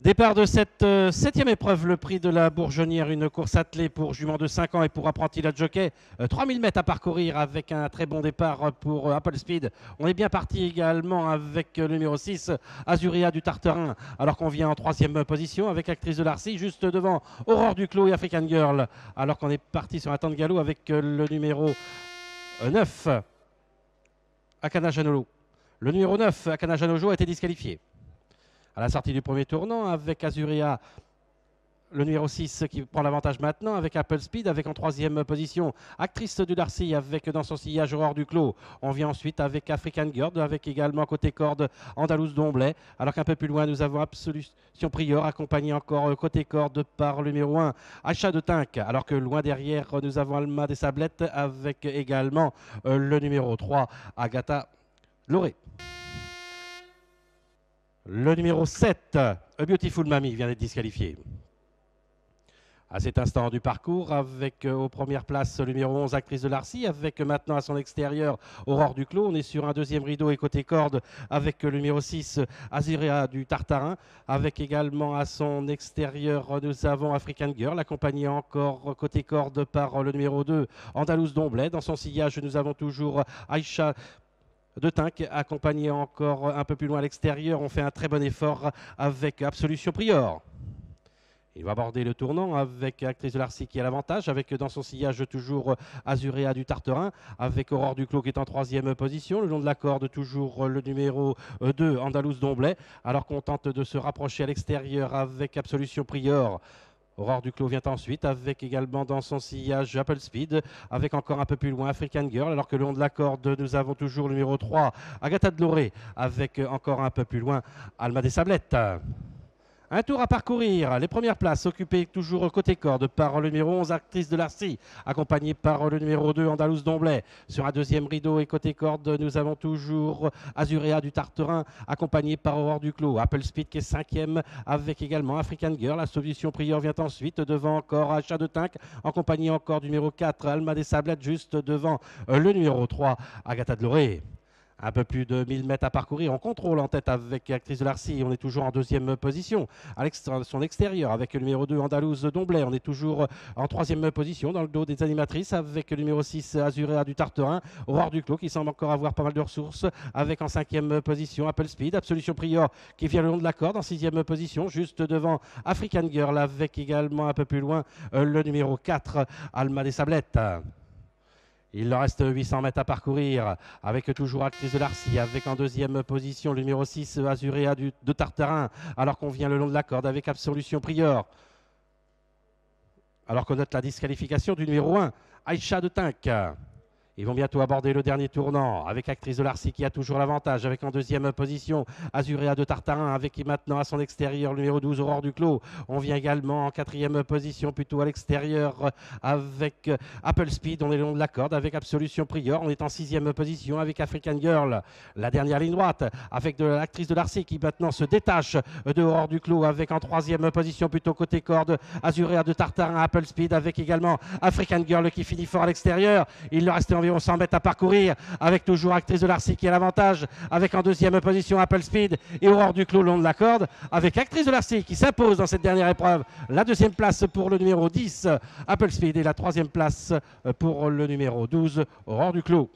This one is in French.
Départ de cette septième épreuve, le prix de la Bourgeonnière, une course attelée pour jument de 5 ans et pour apprenti la jockey. 3000 mètres à parcourir avec un très bon départ pour Apple Speed. On est bien parti également avec le numéro 6, Azuria du Tartarin, alors qu'on vient en troisième position avec Actrice de Larcy, juste devant Aurore Duclos et African Girl, alors qu'on est parti sur un temps de galop avec le numéro 9, Akana Janolo. Le numéro 9, Akana Janojo, a été disqualifié à la sortie du premier tournant avec Azuria, le numéro 6 qui prend l'avantage maintenant avec Apple Speed, avec en troisième position Actrice du Darcy avec dans son sillage Aurore Duclos. On vient ensuite avec African Girl, avec également côté corde Andalouse Domblet, alors qu'un peu plus loin nous avons Absolution Prior accompagné encore côté corde par le numéro 1 Achat de Tinck, alors que loin derrière nous avons Alma des Sablettes avec également le numéro 3 Agatha Loré. Le numéro 7, A Beautiful Mamie, vient d'être disqualifié. À cet instant du parcours, avec aux premières places le numéro 11, Actrice de Larcy, avec maintenant à son extérieur Aurore Duclos. On est sur un deuxième rideau et côté corde avec le numéro 6, Azuria du Tartarin, avec également à son extérieur nous avons African Girl, accompagné encore côté corde par le numéro 2, Andalouse Domblet. Dans son sillage, nous avons toujours Aïcha de Tinck, accompagné encore un peu plus loin à l'extérieur. On fait un très bon effort avec Absolution Prior. Il va aborder le tournant avec Actrice de Larcy qui a l'avantage, avec dans son sillage toujours Azurea du Tartarin, avec Aurore Duclos qui est en troisième position. Le long de la corde, toujours le numéro 2, Andalouse Domblet, alors qu'on tente de se rapprocher à l'extérieur avec Absolution Prior. Aurore Duclos vient ensuite avec également dans son sillage Apple Speed, avec encore un peu plus loin African Girl, alors que le long de la corde nous avons toujours le numéro 3 Agatha de Loré, avec encore un peu plus loin Alma des Sablettes. Un tour à parcourir, les premières places occupées toujours côté corde par le numéro 11 Actrice de Larcy, accompagné par le numéro 2 Andalouse Domblet. Sur un deuxième rideau et côté corde, nous avons toujours Azurea du Tartarin, accompagné par Aurore Duclos. Apple Speed qui est cinquième, avec également African Girl. La solution Prior vient ensuite, devant encore Achat de Tinck, accompagné encore du numéro 4 Alma des Sablettes, juste devant le numéro 3 Agatha de Loré. Un peu plus de 1000 mètres à parcourir. On contrôle en tête avec Actrice de Larcy. On est toujours en deuxième position. À son extérieur, avec le numéro 2, Andalouse Domblet. On est toujours en troisième position dans le dos des animatrices avec le numéro 6, Azurea du Tartarin. Aurore Duclos qui semble encore avoir pas mal de ressources. Avec en cinquième position, Apple Speed. Absolution Prior qui vient le long de la corde en sixième position. Juste devant African Girl avec également un peu plus loin le numéro 4, Alma des Sablettes. Il leur reste 800 mètres à parcourir avec toujours Actrice de Larcy, avec en deuxième position le numéro 6 Azurea de Tartarin, alors qu'on vient le long de la corde avec Absolution Prior. Alors qu'on note la disqualification du numéro 1, Aïcha de Tinck. Ils vont bientôt aborder le dernier tournant avec Actrice de Larcy qui a toujours l'avantage, avec en deuxième position Azurea de Tartarin, avec maintenant à son extérieur le numéro 12 Aurore Duclos. On vient également en quatrième position plutôt à l'extérieur avec Apple Speed. On est le long de la corde avec Absolution Prior. On est en sixième position avec African Girl. La dernière ligne droite avec de l'Actrice de Larcy qui maintenant se détache de Aurore Duclos, avec en troisième position plutôt côté corde Azurea de Tartarin, Apple Speed, avec également African Girl qui finit fort à l'extérieur. Il leur reste environ 100 mètres à parcourir avec toujours Actrice de Larcy qui a l'avantage, avec en deuxième position Apple Speed et Aurore Duclos le long de la corde, avec Actrice de Larcy qui s'impose dans cette dernière épreuve. La deuxième place pour le numéro 10 Apple Speed et la troisième place pour le numéro 12 Aurore Duclos.